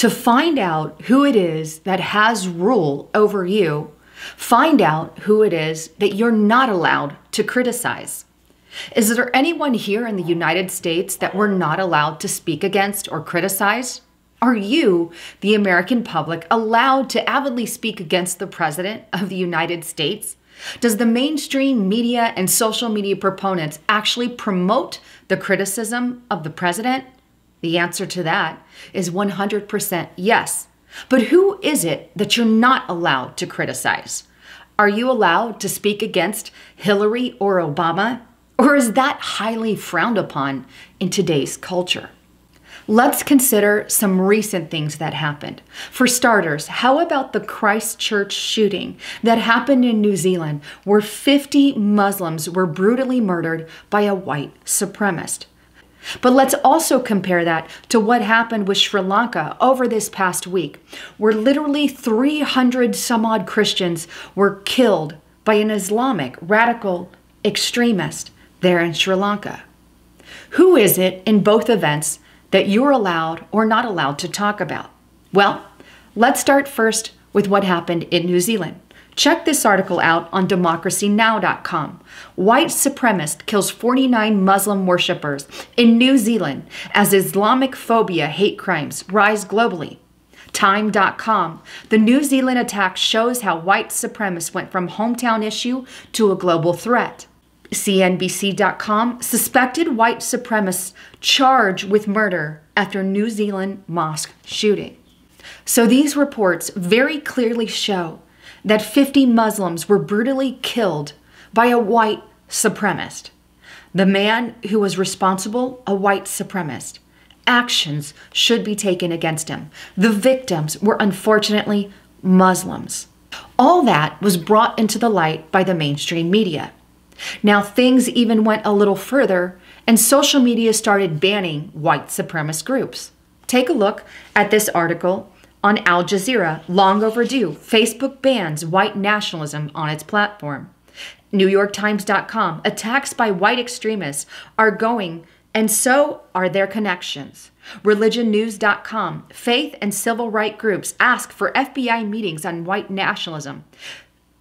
to find out who it is that has rule over you. Find out who it is that you're not allowed to criticize. Is there anyone here in the United States that we're not allowed to speak against or criticize? Are you, the American public, allowed to avidly speak against the President of the United States? Does the mainstream media and social media proponents actually promote the criticism of the President? The answer to that is 100% yes. But who is it that you're not allowed to criticize? Are you allowed to speak against Hillary or Obama? Or is that highly frowned upon in today's culture? Let's consider some recent things that happened. For starters, how about the Christchurch shooting that happened in New Zealand, where 50 Muslims were brutally murdered by a white supremacist? But let's also compare that to what happened with Sri Lanka over this past week, where literally 300 some odd Christians were killed by an Islamic radical extremist there in Sri Lanka. Who is it in both events that you're allowed or not allowed to talk about? Well, let's start first with what happened in New Zealand. Check this article out on democracynow.com. White supremacist kills 49 Muslim worshippers in New Zealand as Islamic phobia hate crimes rise globally. Time.com. The New Zealand attack shows how white supremacists went from hometown issue to a global threat. CNBC.com. Suspected white supremacists charged with murder after New Zealand mosque shooting. So these reports very clearly show that 50 Muslims were brutally killed by a white supremacist. The man who was responsible, a white supremacist. Actions should be taken against him. The victims were unfortunately Muslims. All that was brought into the light by the mainstream media. Now things even went a little further, and social media started banning white supremacist groups. Take a look at this article on Al Jazeera. Long overdue. Facebook bans white nationalism on its platform. NewYorkTimes.com. Attacks by white extremists are going, and so are their connections. ReligionNews.com. Faith and civil rights groups ask for FBI meetings on white nationalism.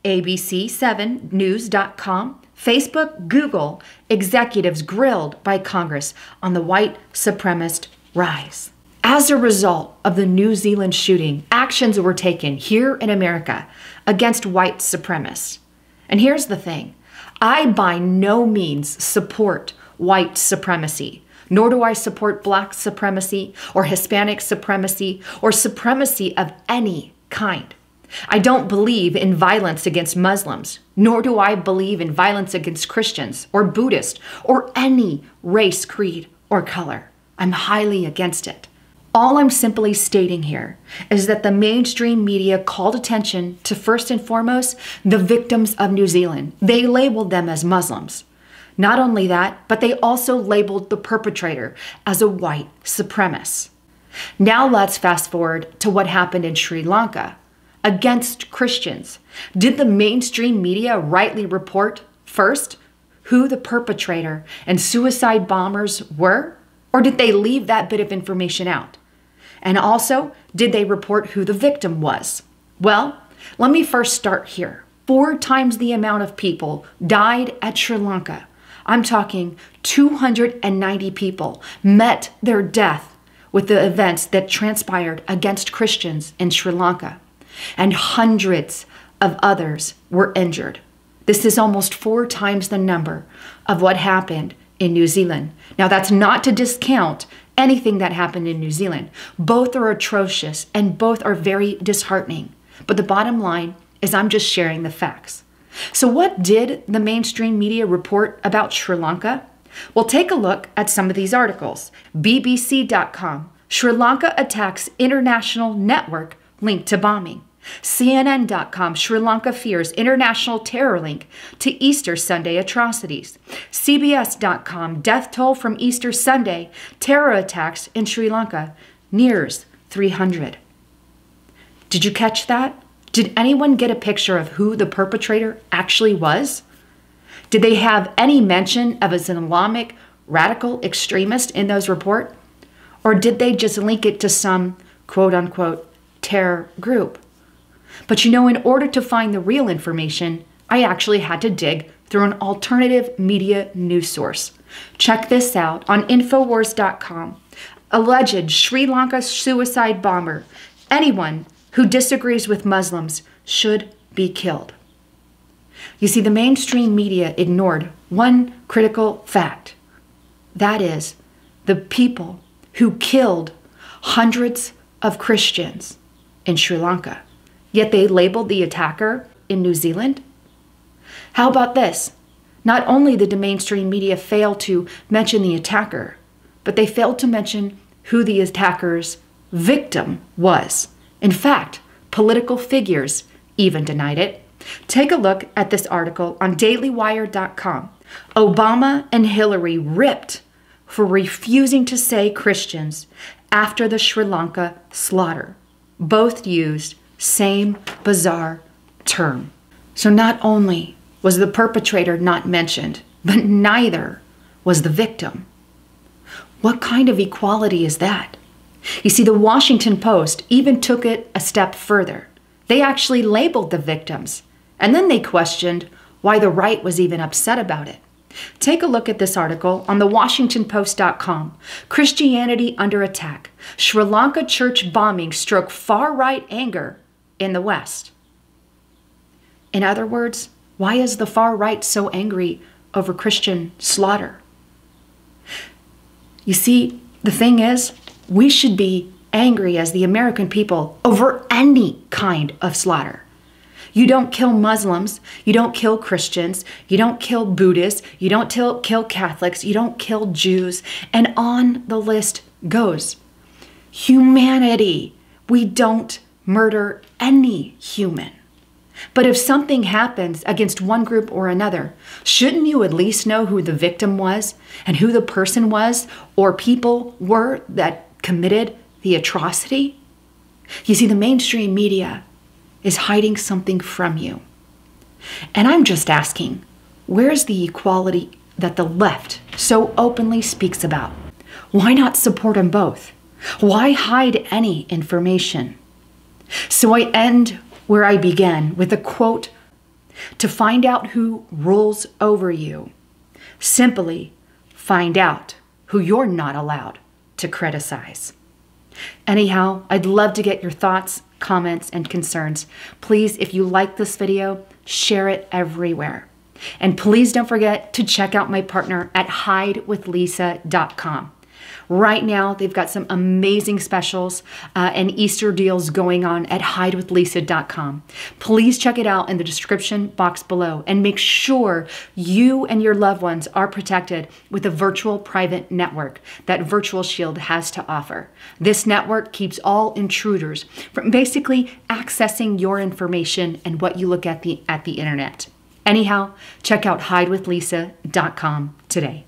ABC7News.com. Facebook, Google executives grilled by Congress on the white supremacist rise. As a result of the New Zealand shooting, actions were taken here in America against white supremacists. And here's the thing. I by no means support white supremacy, nor do I support black supremacy or Hispanic supremacy or supremacy of any kind. I don't believe in violence against Muslims, nor do I believe in violence against Christians or Buddhists or any race, creed, or color. I'm highly against it. All I'm simply stating here is that the mainstream media called attention to, first and foremost, the victims of New Zealand. They labeled them as Muslims. Not only that, but they also labeled the perpetrator as a white supremacist. Now let's fast forward to what happened in Sri Lanka against Christians. Did the mainstream media rightly report first who the perpetrator and suicide bombers were? Or did they leave that bit of information out? And also, did they report who the victim was? Well, let me first start here. 4 times the amount of people died at Sri Lanka. I'm talking 290 people met their death with the events that transpired against Christians in Sri Lanka. And hundreds of others were injured. This is almost 4 times the number of what happened in New Zealand. Now, that's not to discount anything that happened in New Zealand. Both are atrocious and both are very disheartening. But the bottom line is I'm just sharing the facts. So what did the mainstream media report about Sri Lanka? Well, take a look at some of these articles. BBC.com. Sri Lanka attacks international network linked to bombing. CNN.com. Sri Lanka fears international terror link to Easter Sunday atrocities. CBS.com. Death toll from Easter Sunday terror attacks in Sri Lanka nears 300. Did you catch that? Did anyone get a picture of who the perpetrator actually was? Did they have any mention of an Islamic radical extremist in those reports? Or did they just link it to some quote unquote terror group. But you know, in order to find the real information, I actually had to dig through an alternative media news source. Check this out on Infowars.com. Alleged Sri Lanka suicide bomber. Anyone who disagrees with Muslims should be killed. You see, the mainstream media ignored one critical fact. That is, the people who killed hundreds of Christians in Sri Lanka. Yet they labeled the attacker in New Zealand. How about this? Not only did the mainstream media fail to mention the attacker, but they failed to mention who the attacker's victim was. In fact, political figures even denied it. Take a look at this article on dailywire.com. Obama and Hillary ripped for refusing to say Christians after the Sri Lanka slaughter. Both used same bizarre term. So not only was the perpetrator not mentioned, but neither was the victim. What kind of equality is that? You see, the Washington Post even took it a step further. They actually labeled the victims, and then they questioned why the right was even upset about it. Take a look at this article on thewashingtonpost.com. Christianity under attack. Sri Lanka church bombing stroke far-right anger in the West. In other words, why is the far right so angry over Christian slaughter? You see, the thing is, we should be angry as the American people over any kind of slaughter. You don't kill Muslims, you don't kill Christians, you don't kill Buddhists, you don't kill Catholics, you don't kill Jews, and on the list goes. Humanity. We don't murder any human. But if something happens against one group or another, shouldn't you at least know who the victim was and who the person was or people were that committed the atrocity? You see, the mainstream media is hiding something from you. And I'm just asking, where's the equality that the left so openly speaks about? Why not support them both? Why hide any information? So I end where I began with a quote: to find out who rules over you, simply find out who you're not allowed to criticize. Anyhow, I'd love to get your thoughts, comments, and concerns. Please, if you like this video, share it everywhere. And please don't forget to check out my partner at hidewithlisa.com. Right now, they've got some amazing specials and Easter deals going on at hidewithlisa.com. Please check it out in the description box below and make sure you and your loved ones are protected with a virtual private network that Virtual Shield has to offer. This network keeps all intruders from basically accessing your information and what you look at the internet. Anyhow, check out hidewithlisa.com today.